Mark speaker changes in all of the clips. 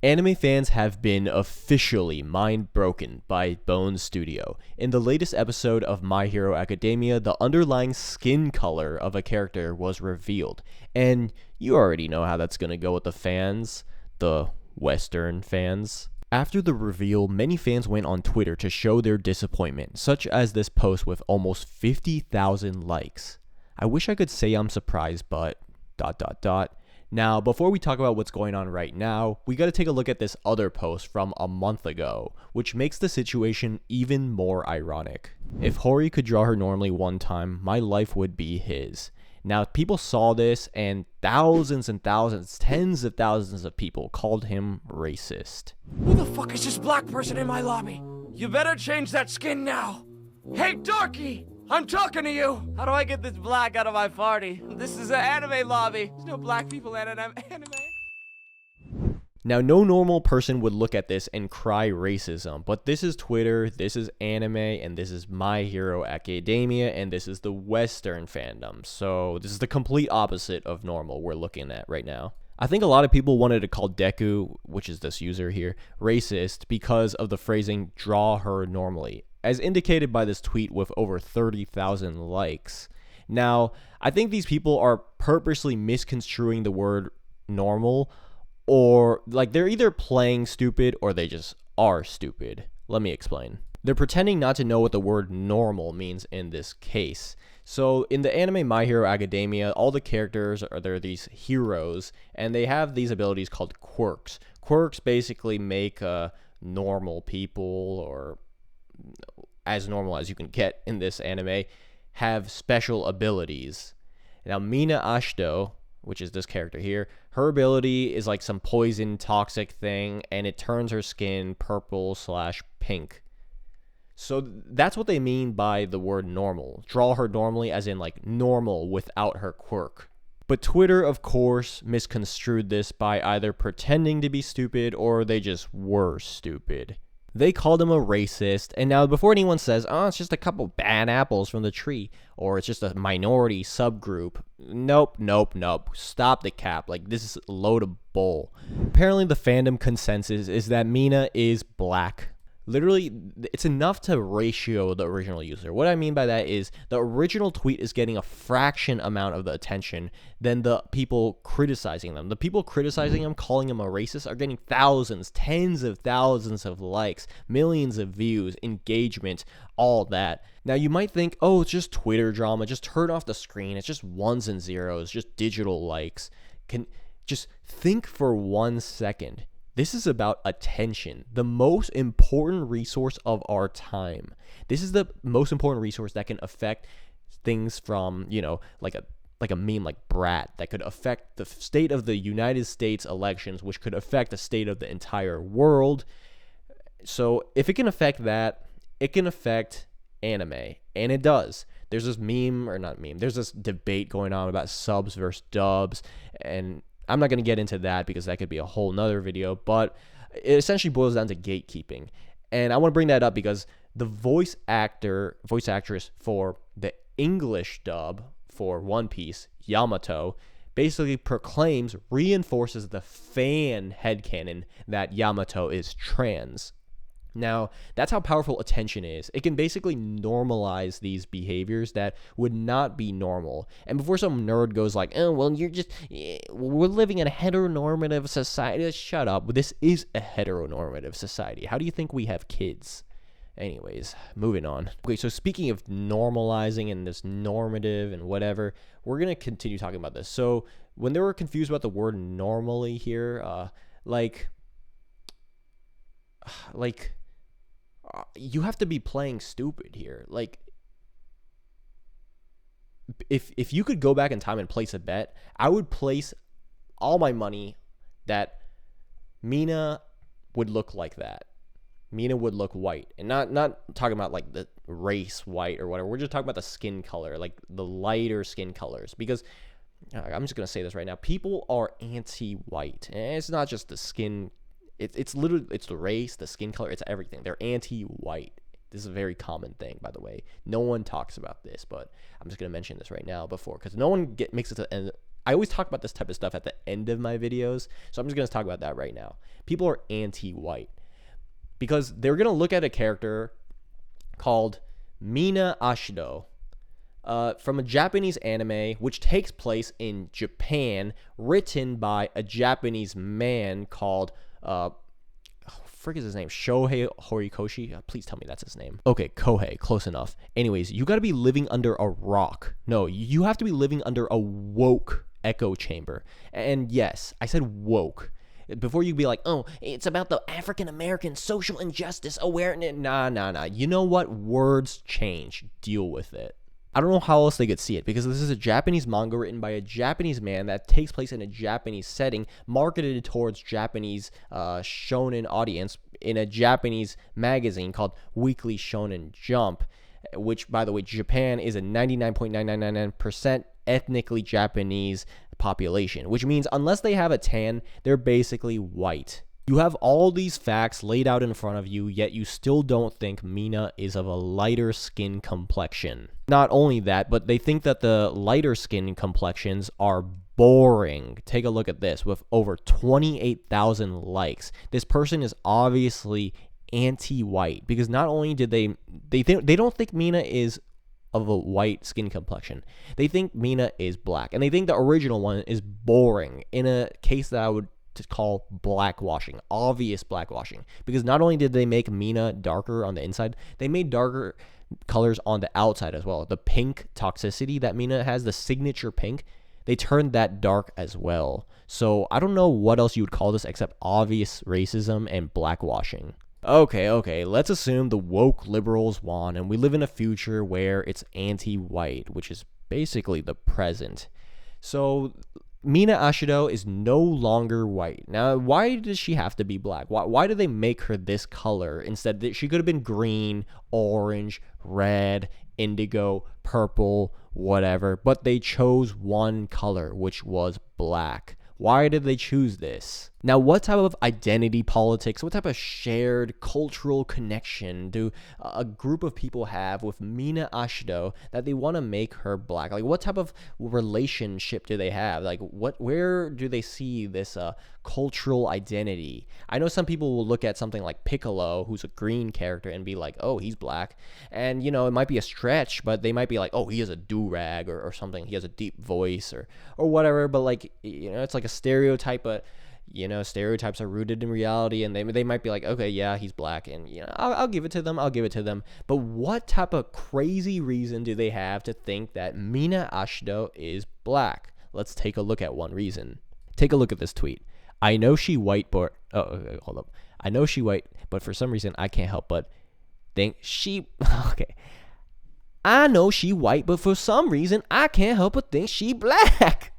Speaker 1: Anime fans have been officially mind-broken by Bone Studio. In the latest episode of My Hero Academia, the underlying skin color of a character was revealed. And you already know how that's going to go with the fans, the Western fans. After the reveal, many fans went on Twitter to show their disappointment, such as this post with almost 50,000 likes. I wish I could say I'm surprised, but ... Now, before we talk about what's going on right now, we gotta take a look at this other post from a month ago, which makes the situation even more ironic. If Hori could draw her normally one time, my life would be his. Now, people saw this, and thousands and thousands, tens of thousands of people called him racist.
Speaker 2: Who the fuck is this black person in my lobby? You better change that skin now. Hey, darky! I'm talking to you! How do I get this black out of my party? This is an anime lobby. There's no black people in an anime.
Speaker 1: Now, no normal person would look at this and cry racism, but this is Twitter, this is anime, and this is My Hero Academia, and this is the Western fandom. So this is the complete opposite of normal we're looking at right now. I think a lot of people wanted to call Deku, which is this user here, racist because of the phrasing, draw her normally, as indicated by this tweet with over 30,000 likes. Now, I think these people are purposely misconstruing the word normal, or like they're either playing stupid or they just are stupid. Let me explain. They're pretending not to know what the word normal means in this case. So in the anime My Hero Academia, all the characters they're these heroes, and they have these abilities called quirks. Quirks basically make normal people, or as normal as you can get in this anime, have special abilities. Now, Mina Ashido, which is this character here, her ability is like some poison toxic thing, and it turns her skin purple/pink. So that's what they mean by the word normal. Draw her normally, as in like normal without her quirk. But Twitter, of course, misconstrued this by either pretending to be stupid or they just were stupid. They called him a racist, and now before anyone says, oh, it's just a couple bad apples from the tree, or it's just a minority subgroup, nope, stop the cap, like this is a load of bull. Apparently the fandom consensus is that Mina is black. Literally, it's enough to ratio the original user. What I mean by that is the original tweet is getting a fraction amount of the attention than the people criticizing them. The people criticizing him, calling him a racist, are getting thousands, tens of thousands of likes, millions of views, engagement, all that. Now, you might think, oh, it's just Twitter drama. Just turn off the screen. It's just ones and zeros, just digital likes. Just think for 1 second. This is about attention, the most important resource of our time. This is the most important resource that can affect things from, like a meme like Brat, that could affect the state of the United States elections, which could affect the state of the entire world. So if it can affect that, it can affect anime, and it does. There's this there's this debate going on about subs versus dubs, and I'm not going to get into that because that could be a whole nother video, but it essentially boils down to gatekeeping. And I want to bring that up because the voice actress for the English dub for One Piece, Yamato, basically reinforces the fan headcanon that Yamato is trans. Now, that's how powerful attention is. It can basically normalize these behaviors that would not be normal. And before some nerd goes like, oh, well, we're living in a heteronormative society. Shut up. This is a heteronormative society. How do you think we have kids? Anyways, moving on. Okay, so speaking of normalizing and this normative and whatever, we're going to continue talking about this. So when they were confused about the word normally here, you have to be playing stupid here. Like, if you could go back in time and place a bet, I would place all my money that Mina would look like that. Mina would look white, and not talking about like the race white or whatever. We're just talking about the skin color, like the lighter skin colors, because I'm just gonna say this right now. People are anti-white, and it's not just the skin. It's literally, it's the race, the skin color, it's everything. They're anti-white. This is a very common thing, by the way. No one talks about this, but I'm just going to mention this right now because no one makes it to the end I always talk about this type of stuff at the end of my videos, so I'm just going to talk about that right now. People are anti-white because they're going to look at a character called Mina Ashido from a Japanese anime which takes place in Japan, written by a Japanese man called frick is his name? Shohei Horikoshi? Please tell me that's his name. Okay, Kohei, close enough. Anyways, you gotta be living under a rock. No, you have to be living under a woke echo chamber. And yes, I said woke. Before you be like, oh, it's about the African-American social injustice awareness. Nah. You know what? Words change. Deal with it. I don't know how else they could see it, because this is a Japanese manga written by a Japanese man that takes place in a Japanese setting, marketed towards Japanese shonen audience in a Japanese magazine called Weekly Shonen Jump, which, by the way, Japan is a 99.9999% ethnically Japanese population, which means unless they have a tan, they're basically white. You have all these facts laid out in front of you, yet you still don't think Mina is of a lighter skin complexion. Not only that, but they think that the lighter skin complexions are boring. Take a look at this. With over 28,000 likes, this person is obviously anti-white, because not only did they don't think Mina is of a white skin complexion. They think Mina is black, and they think the original one is boring, in a case that I would to call blackwashing, obvious blackwashing, because not only did they make Mina darker on the inside, they made darker colors on the outside as well. The pink toxicity that Mina has, the signature pink, they turned that dark as well. So I don't know what else you would call this except obvious racism and blackwashing. Okay, let's assume the woke liberals won and we live in a future where it's anti-white, which is basically the present. So Mina Ashido is no longer white. Now, why does she have to be black? Why do they make her this color instead? She could have been green, orange, red, indigo, purple, whatever. But they chose one color, which was black. Why did they choose this? Now, what type of identity politics, what type of shared cultural connection do a group of people have with Mina Ashido that they want to make her black? Like, what type of relationship do they have? Like, where do they see this cultural identity? I know some people will look at something like Piccolo, who's a green character, and be like, oh, he's black. And, you know, it might be a stretch, but they might be like, oh, he has a do-rag or something. He has a deep voice or whatever. But, like, you know, it's like a stereotype, but you know, stereotypes are rooted in reality, and they might be like, okay, yeah, he's black, and you know, I'll give it to them. But what type of crazy reason do they have to think that Mina Ashido is black? Let's take a look at one reason. Take a look at this tweet. I know she white, but okay, hold up. I know she white, but for some reason I can't help but think she okay. I know she white, but for some reason I can't help but think she black.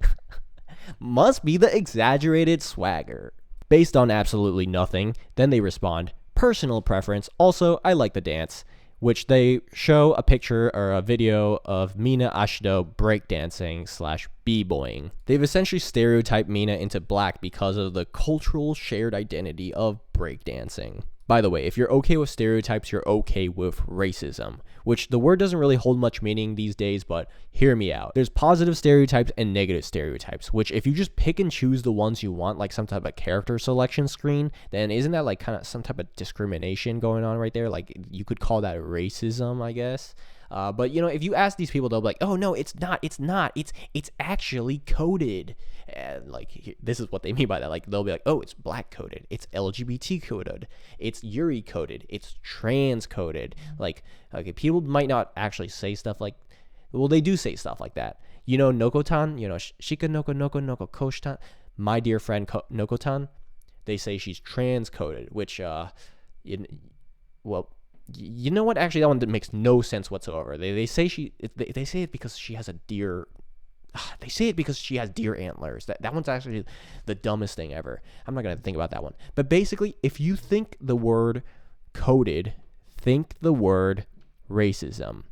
Speaker 1: Must be the exaggerated swagger. Based on absolutely nothing, then they respond, personal preference, also I like the dance, which they show a picture or a video of Mina Ashido breakdancing / b-boying. They've essentially stereotyped Mina into black because of the cultural shared identity of breakdancing. By the way, if you're okay with stereotypes, you're okay with racism, which the word doesn't really hold much meaning these days, but hear me out. There's positive stereotypes and negative stereotypes, which if you just pick and choose the ones you want, like some type of character selection screen, then isn't that like kind of some type of discrimination going on right there? Like you could call that racism, I guess. But you know, if you ask these people, they'll be like, "Oh no, it's not. It's actually coded." And like, this is what they mean by that. Like, they'll be like, "Oh, it's black coded. It's LGBT coded. It's Yuri coded. It's trans coded." Like, okay, people might not actually say stuff like, well, they do say stuff like that. You know, Nokotan. You know, Shika Noko Koshtan. My dear friend Nokotan. They say she's trans coded, which, well. You know what? Actually, that one makes no sense whatsoever. They say they say it because she has a deer. They say it because she has deer antlers. That one's actually the dumbest thing ever. I'm not gonna think about that one. But basically, if you think the word coded, think the word racism.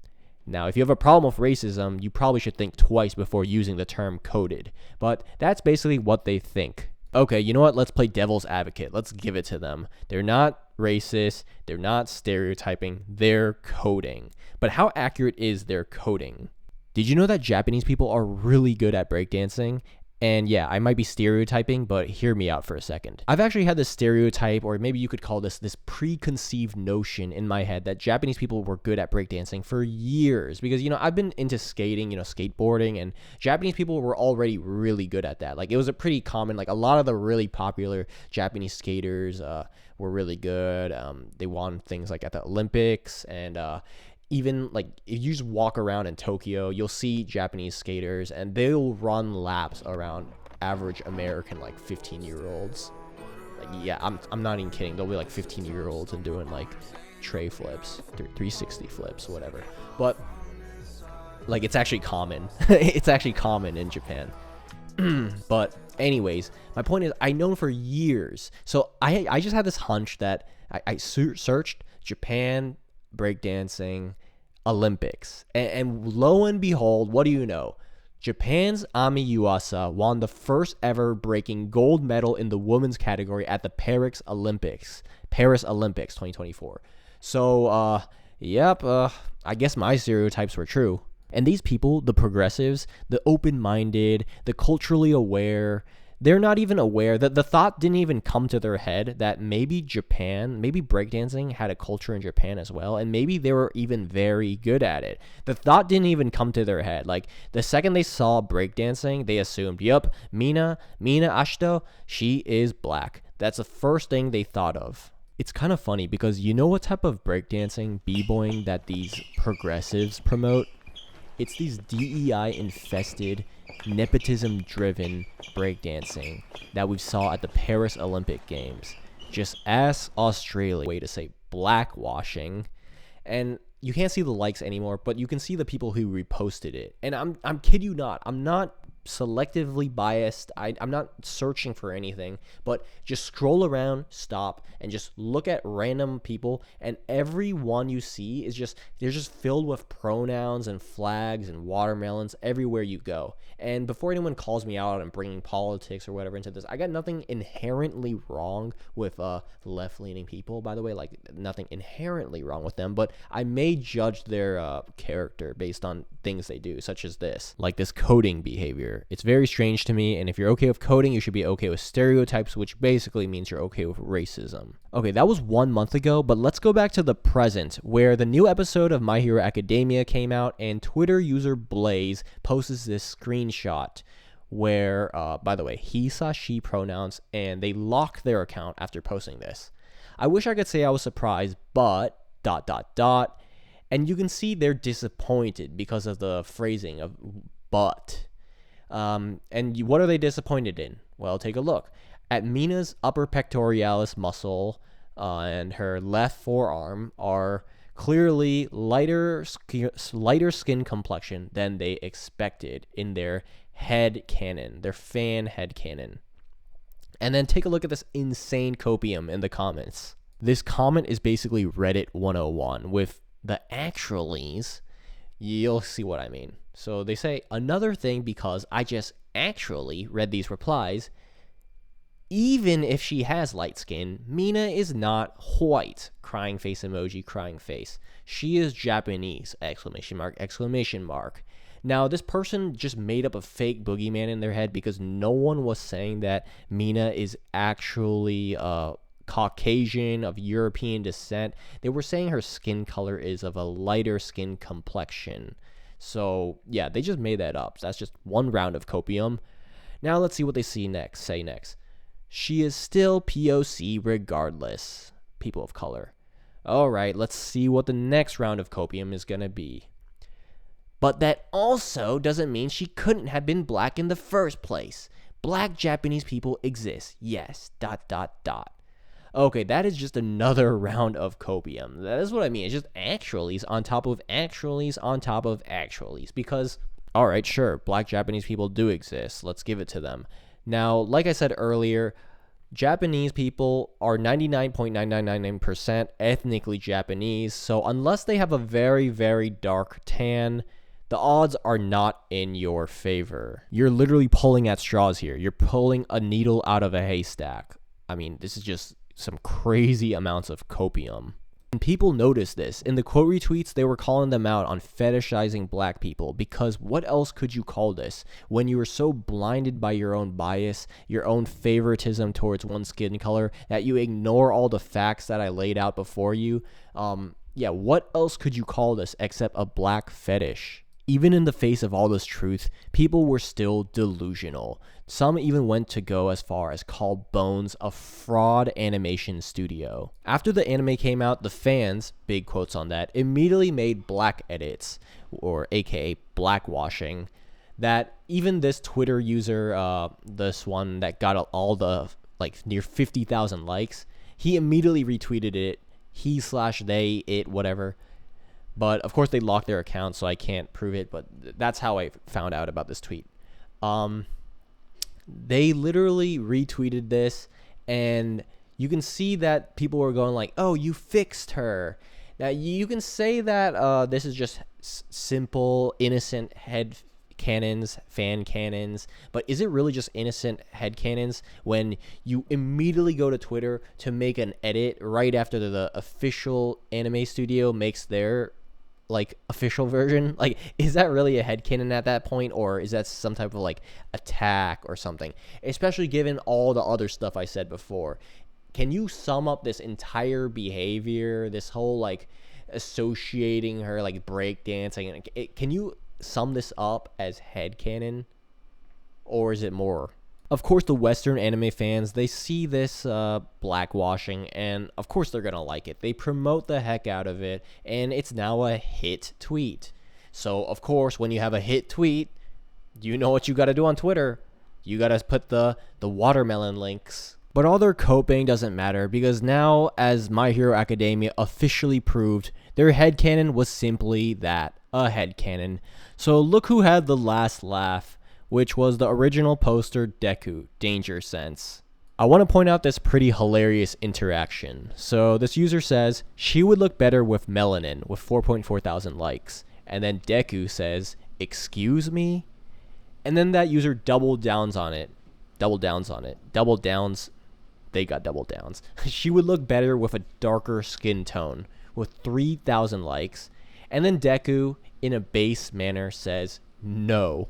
Speaker 1: Now, if you have a problem with racism, you probably should think twice before using the term coded. But that's basically what they think. Okay, you know what? Let's play devil's advocate. Let's give it to them. They're not racist. They're not stereotyping. They're coding. But how accurate is their coding? Did you know that Japanese people are really good at breakdancing? And yeah, I might be stereotyping, but hear me out for a second. I've actually had this stereotype, or maybe you could call this preconceived notion in my head that Japanese people were good at breakdancing for years. Because, I've been into skating, skateboarding, and Japanese people were already really good at that. Like, it was a pretty common, like, a lot of the really popular Japanese skaters were really good. They won things like at the Olympics, and even like if you just walk around in Tokyo, you'll see Japanese skaters and they'll run laps around average American like 15-year-olds. Like, yeah, I'm not even kidding. They'll be like 15-year-olds and doing like tray flips, 360 flips, whatever. But like it's actually common. It's actually common in Japan. But anyways, my point is I know for years. So I just had this hunch that I searched Japan breakdancing Olympics, and lo and behold, what do you know? Japan's Ami Yuasa won the first ever breaking gold medal in the women's category at the Paris Olympics 2024. So I guess my stereotypes were true. And these people, the progressives, the open-minded, the culturally aware, they're not even aware that the thought didn't even come to their head that maybe breakdancing had a culture in Japan as well, and maybe they were even very good at it. The thought didn't even come to their head. Like, the second they saw breakdancing, they assumed, yep, Mina Ashido, she is black. That's the first thing they thought of. It's kind of funny because you know what type of breakdancing, b-boying that these progressives promote? It's these DEI-infested, nepotism-driven breakdancing that we saw at the Paris Olympic Games. Just ask Australia. Way to say blackwashing. And you can't see the likes anymore, but you can see the people who reposted it. And I'm kid you not. I'm not selectively biased. I'm not searching for anything, but just scroll around, stop, and just look at random people, and every one you see is they're just filled with pronouns and flags and watermelons everywhere you go. And before anyone calls me out on bringing politics or whatever into this, I got nothing inherently wrong with left-leaning people, by the way, like nothing inherently wrong with them, but I may judge their character based on things they do, such as this, like this coding behavior. It's very strange to me, and if you're okay with coding, you should be okay with stereotypes, which basically means you're okay with racism. Okay, that was 1 month ago, but let's go back to the present, where the new episode of My Hero Academia came out, and Twitter user Blaze posts this screenshot where, by the way, he, she pronouns, and they lock their account after posting this. I wish I could say I was surprised, but ... And you can see they're disappointed because of the phrasing of but. And what are they disappointed in? Well, take a look. At Mina's upper pectoralis muscle and her left forearm are clearly lighter skin complexion than they expected in their head canon, their fan head canon. And then take a look at this insane copium in the comments. This comment is basically Reddit 101 with the actuallys. You'll see what I mean. So they say, another thing because I just actually read these replies. Even if she has light skin, Mina is not white. Crying face emoji, crying face. She is Japanese! Exclamation mark, exclamation mark. Now, this person just made up a fake boogeyman in their head because no one was saying that Mina is actually Caucasian, of European descent. They were saying her skin color is of a lighter skin complexion. So, yeah, they just made that up. That's just one round of copium. Now, let's see what they say next. She is still POC regardless. People of color. All right, let's see what the next round of copium is going to be. But that also doesn't mean she couldn't have been black in the first place. Black Japanese people exist. Yes, ... Okay, that is just another round of copium. That is what I mean. It's just actuallys on top of actuallys on top of actuallys. Because, alright, sure, black Japanese people do exist. Let's give it to them. Now, like I said earlier, Japanese people are 99.9999% ethnically Japanese. So unless they have a very, very dark tan, the odds are not in your favor. You're literally pulling at straws here. You're pulling a needle out of a haystack. I mean, this is just some crazy amounts of copium. And people noticed this. In the quote retweets, they were calling them out on fetishizing black people, because what else could you call this when you were so blinded by your own bias, your own favoritism towards one skin color, that you ignore all the facts that I laid out before you? Yeah, what else could you call this except a black fetish? Even in the face of all this truth, people were still delusional. Some even went to go as far as call Bones a fraud animation studio. After the anime came out, the fans, big quotes on that, immediately made black edits, or aka blackwashing, that even this Twitter user, this one that got all the, like, near 50,000 likes, he immediately retweeted it, he/they, it, whatever. But of course they locked their account, so I can't prove it, but that's how I found out about this tweet. They literally retweeted this, and you can see that people were going like, oh, you fixed her. Now, you can say that this is just simple, innocent head cannons, fan cannons, but is it really just innocent head cannons when you immediately go to Twitter to make an edit right after the official anime studio makes their like official version? Like, is that really a headcanon at that point, or is that some type of like attack or something? Especially given all the other stuff I said before. Can you sum up this entire behavior, this whole like associating her like breakdancing? Can you sum this up as headcanon, or is it more? Of course, the Western anime fans, they see this blackwashing, and of course they're going to like it. They promote the heck out of it, and it's now a hit tweet. So, of course, when you have a hit tweet, you know what you got to do on Twitter. You got to put the watermelon links. But all their coping doesn't matter, because now, as My Hero Academia officially proved, their headcanon was simply that, a headcanon. So look who had the last laugh, which was the original poster Deku, Danger Sense. I want to point out this pretty hilarious interaction. So this user says, she would look better with melanin, with 4.4 thousand likes. And then Deku says, excuse me? And then that user double downs, they got double downs. She would look better with a darker skin tone, with 3,000 likes. And then Deku, in a base manner, says, no.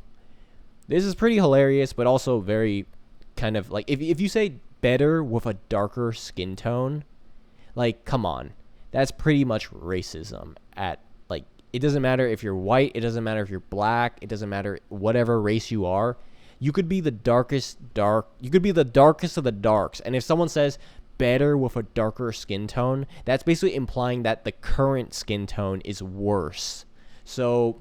Speaker 1: This is pretty hilarious, but also very kind of like, if you say better with a darker skin tone, like, come on. That's pretty much racism. Like, it doesn't matter if you're white, it doesn't matter if you're black, it doesn't matter whatever race you are. You could be the darkest of the darks. And if someone says better with a darker skin tone, that's basically implying that the current skin tone is worse. So,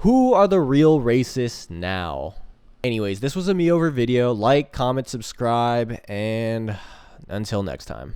Speaker 1: who are the real racists now? Anyways, this was a me over video. Like, comment, subscribe, and until next time.